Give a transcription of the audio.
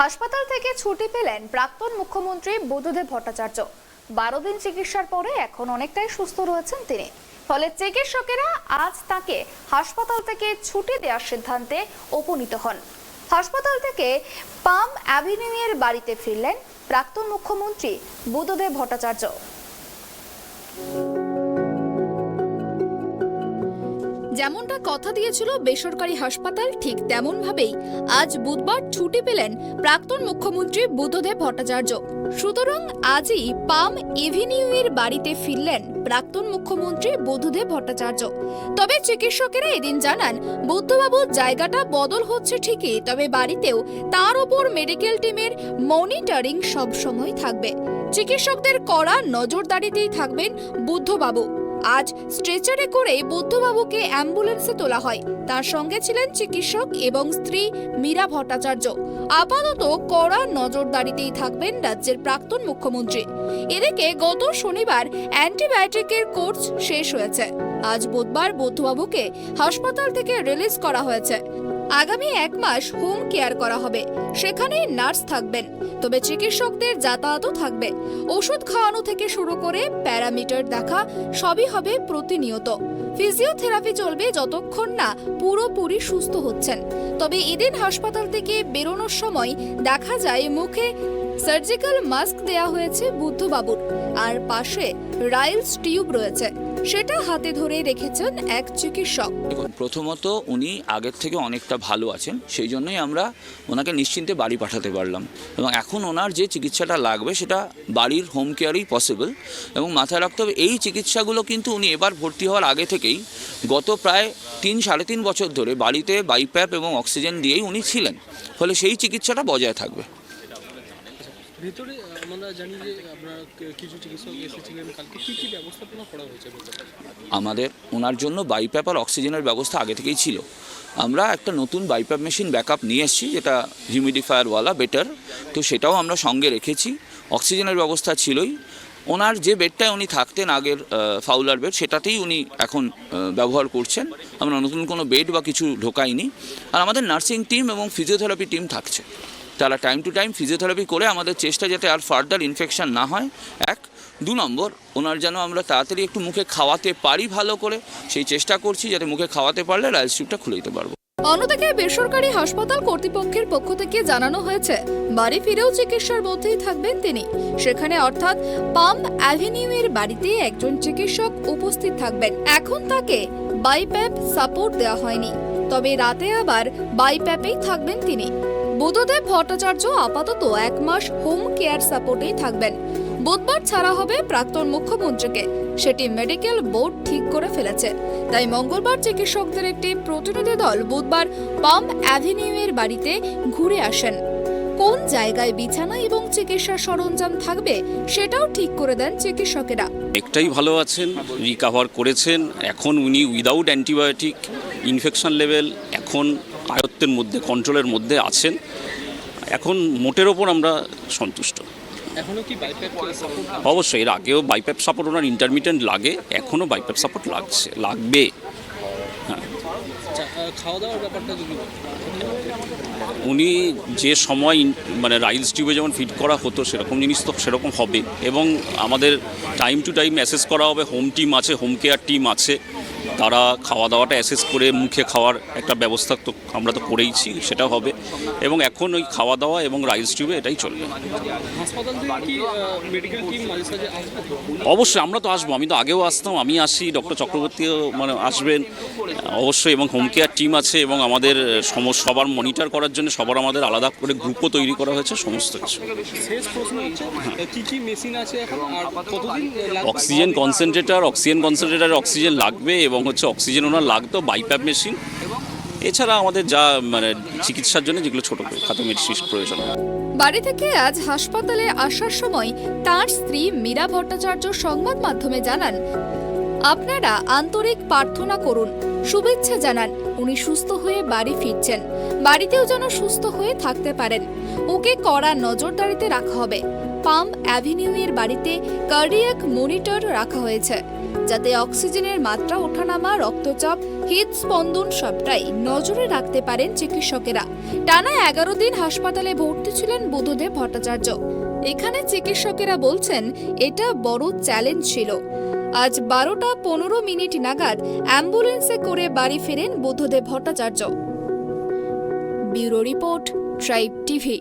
হাসপাতাল থেকে ছুটি পেলেন প্রাক্তন মুখ্যমন্ত্রী বুদ্ধদেব ভট্টাচার্য। 12 দিন চিকিৎসার পরে এখন অনেকটাই সুস্থ রয়েছেন তিনি। ফলে চিকিৎসকেরা আজ তাকে হাসপাতাল থেকে ছুটি দেওয়ার সিদ্ধান্তে উপনীত হন। হাসপাতাল থেকে পাম অ্যাভিনিউ এর বাড়িতে ফিরলেন প্রাক্তন মুখ্যমন্ত্রী বুদ্ধদেব ভট্টাচার্য। যেমনটা কথা দিয়েছিল বেসরকারি হাসপাতাল, ঠিক তেমন ভাবেই আজ বুধবার ছুটি পেলেন প্রাক্তন মুখ্যমন্ত্রী বুদ্ধদেব ভট্টাচার্য। সুতরাং আজই পাম এভিনিউ এর বাড়িতে ফিরলেন প্রাক্তন মুখ্যমন্ত্রী বুদ্ধদেব ভট্টাচার্য। তবে চিকিৎসকেরা এদিন জানান, বুদ্ধবাবুর জায়গাটা বদল হচ্ছে ঠিকই, তবে বাড়িতেও তার ওপর মেডিকেল টিমের মনিটরিং সবসময় থাকবে। চিকিৎসকদের কড়া নজরদারিতেই থাকবেন বুদ্ধবাবু। আজ স্ট্রেচারে করে বুদ্ধবাবুকে অ্যাম্বুলেন্সে তোলা হয়। তার সঙ্গে ছিলেন চিকিৎসক এবং স্ত্রী মীরা ভট্টাচার্য। আপাতত কড়া নজরদারিতেই থাকবেন রাজ্যের প্রাক্তন মুখ্যমন্ত্রী। এদিকে গত শনিবার অ্যান্টিবায়োটিকের কোর্স শেষ হয়েছে। আজ বুধবার বুদ্ধবাবুকে হাসপাতাল থেকে রিলিজ করা হয়েছে। আগামী 1 মাস হোম কেয়ার করা হবে। সেখানে নার্স থাকবেন, তবে চিকিৎসকদের যাতায়াতও থাকবে। ওষুধ খাওয়ানো থেকে শুরু করে প্যারামিটার দেখা সবই হবে প্রতিনিয়ত। ফিজিওথেরাপি চলবে যতক্ষণ না পুরোপুরি সুস্থ হচ্ছেন। তবে এদিন হাসপাতাল থেকে বেরোনোর সময় দেখা যায় মুখে সার্জিক্যাল মাস্ক দেয়া হয়েছে বুদ্ধবাবুর, আর পাশে রাইলস টিউব রয়েছে, সেটা হাতে ধরে রেখেছেন এক চিকিৎসক। প্রথমত উনি আগের থেকে অনেকটা ভালো আছেন, সেই জন্যই আমরা ওনাকে নিশ্চিন্তে বাড়ি পাঠাতে পারলাম। এবং এখন ওনার যে চিকিৎসাটা লাগবে সেটা বাড়ির হোম কেয়ারেই পসিবল। এবং মাথায় রাখতে হবে, এই চিকিৎসাগুলো কিন্তু উনি এবার ভর্তি হওয়ার আগে থেকেই গত প্রায় 3-3.5 বছর ধরে বাড়িতে বাইপ্যাপ এবং অক্সিজেন দিয়েই উনি ছিলেন। ফলে সেই চিকিৎসাটা বজায় থাকবে। ভিতরে আমরা জানি যে আপনারা কিছু চিকিৎসক এসেছিলেন, কালকে কী ব্যবস্থাপনা করা হয়েছে? আমাদের ওনার জন্য বাইপ্যাপ আর অক্সিজেনের ব্যবস্থা আগে থেকেই ছিল। আমরা একটা নতুন বাইপ্যাপ মেশিন ব্যাকআপ নিয়ে এসেছি, যেটা হিউমিডিফায়ারওয়ালা বেটার, তো সেটাও আমরা সঙ্গে রেখেছি। অক্সিজেনের ব্যবস্থা ছিলই। ওনার যে বেডটায় উনি থাকতেন আগের ফাউলার বেড, সেটাতেই উনি এখন ব্যবহার করছেন। আমরা নতুন কোনো বেড বা কিছু ঢোকাইনি। আর আমাদের নার্সিং টিম এবং ফিজিওথেরাপি টিম থাকছে। তারা টাইম টু টাইম ফিজিওথেরাপি করে আমাদের চেষ্টা যাতে আর ফার্দার ইনফেকশন না হয়, 1। 2 নম্বর, ওনার যেন আমরা তাড়াতাড়ি একটু মুখে খাওয়াতে পারি ভালো করে, সেই চেষ্টা করছি, যাতে মুখে খাওয়াতে পারলে রাইলস টিউবটা খুলে দিতে পারবো। অন্যদিকে বেসরকারি হাসপাতাল কর্তৃপক্ষের পক্ষ থেকে জানানো হয়েছে, বাড়ি ফিরেও চিকিৎসার মধ্যেই থাকবেন তিনি। সেখানে অর্থাৎ পাম অ্যাভিনিউ এর বাড়িতে একজন চিকিৎসক উপস্থিত থাকবেন। এখন তাকে বাইপ্যাপ সাপোর্ট দেওয়া হয়নি, তবে রাতে আবার বাইপ্যাপেই থাকবেন তিনি। বুদ্ধদেব ভট্টাচার্য আপাতত 1 মাস হোম কেয়ার সাপোর্টেই থাকবেন। বুধবার ছাড়া হবে প্রাক্তন মুখ্যমন্ত্রীকে, সেটি মেডিকেল বোর্ড ঠিক করে ফেলেছে। তাই মঙ্গলবার চিকিৎসকদের একটি প্রতিনিধি দল বুধবার পাম অ্যাভিনিউ এর বাড়িতে ঘুরে আসেন। কোন জায়গায় বিছানা এবং চিকিৎসার সরঞ্জাম থাকবে সেটাও ঠিক করে দেন চিকিৎসকেরা। একটাই ভালো আছেন, রিকাভার করেছেন। এখন উনি উইদাউট অ্যান্টিবায়োটিক, ইনফেকশন লেভেল এখন আয়ত্তের মধ্যে, কন্ট্রোলের মধ্যে আছেন। এখন মোটের ওপর আমরা সন্তুষ্ট। এখনও কি বাইপ্যাপ সাপোর্ট? অবশ্যই, এর আগেও বাইপ্যাপ সাপোর্ট ওনার ইন্টারমিটেন্ট লাগে, এখনও বাইপ্যাপ সাপোর্ট লাগবে। হ্যাঁ, খাওয়া দাওয়ার ব্যাপারটা যদি উনি যে সময় মানে রাইলস টিউবে যেমন ফিট করা হতো সেরকম জিনিস তো সেরকম হবে। এবং আমাদের টাইম টু টাইম অ্যাসেস করা হবে। হোম টিম আছে, হোম কেয়ার টিম আছে, তারা খাওয়া দাওয়াটা অ্যাসেস করে মুখে খাওয়ার একটা ব্যবস্থা তো আমরা তো করেইছি, সেটা হবে। এবং এখন ওই খাওয়া দাওয়া এবং রাইলস টিউবে এটাই চলবে। হাসপাতাল থেকে কি মেডিকেল টিম মাঝে সাঝে আসবে? অবশ্যই, আমরা তো আসবো। আমি তো আগেও আসতাম, আমি আসি, ডক্টর চক্রবর্তীও মানে আসবেন অবশ্যই। এবং হোম কেয়ার টিম আছে, এবং আমাদের সবার মনিটর করার জন্য সবার আমাদের আলাদা করে গ্রুপও তৈরি করা হয়েছে, সমস্ত কিছু। শেষ প্রশ্ন হচ্ছে, কি মেশিন আছে এখন আর কতদিন? অক্সিজেন কনসেন্ট্রেটার অক্সিজেন লাগবে, এবং হচ্ছে অক্সিজেন ওনার লাগতো, বাইপ্যাপ মেশিন, এছাড়া আমাদের যা মানে চিকিৎসার জন্য যেগুলো ছোটখাটো মেডিসিন প্রয়োজন। বাড়ি থেকে আজ হাসপাতালে আসার সময় তার স্ত্রী মীরা ভট্টাচার্য সংবাদ মাধ্যমে জানান, আপনারা আন্তরিক প্রার্থনা করুন, শুভেচ্ছা জানান, উনি সুস্থ হয়ে বাড়ি ফিরছেন। বাড়িতেও যেন সুস্থ হয়ে থাকতে পারেন। ওকে কড়া নজরদারিতে রাখা হবে। পাম অ্যাভিনিউ এর বাড়িতে কার্ডিয়াক মনিটর রাখা হয়েছে। যাতে অক্সিজেনের মাত্রা ওঠানামা, রক্তচাপ, হৃদস্পন্দন সবটাই নজরে রাখতে পারেন চিকিৎসকেরা। টানা 11 দিন হাসপাতালে ভর্তি ছিলেন বুদ্ধদেব ভট্টাচার্য। এখানে চিকিৎসকেরা বলছেন এটা বড় চ্যালেঞ্জ ছিল। আজ 12টা 15 মিনিট নাগাদ অ্যাম্বুলেন্সে করে বাড়ি ফেরেন Buddhadeb Bhattacharya. Bureau report, tribe TV.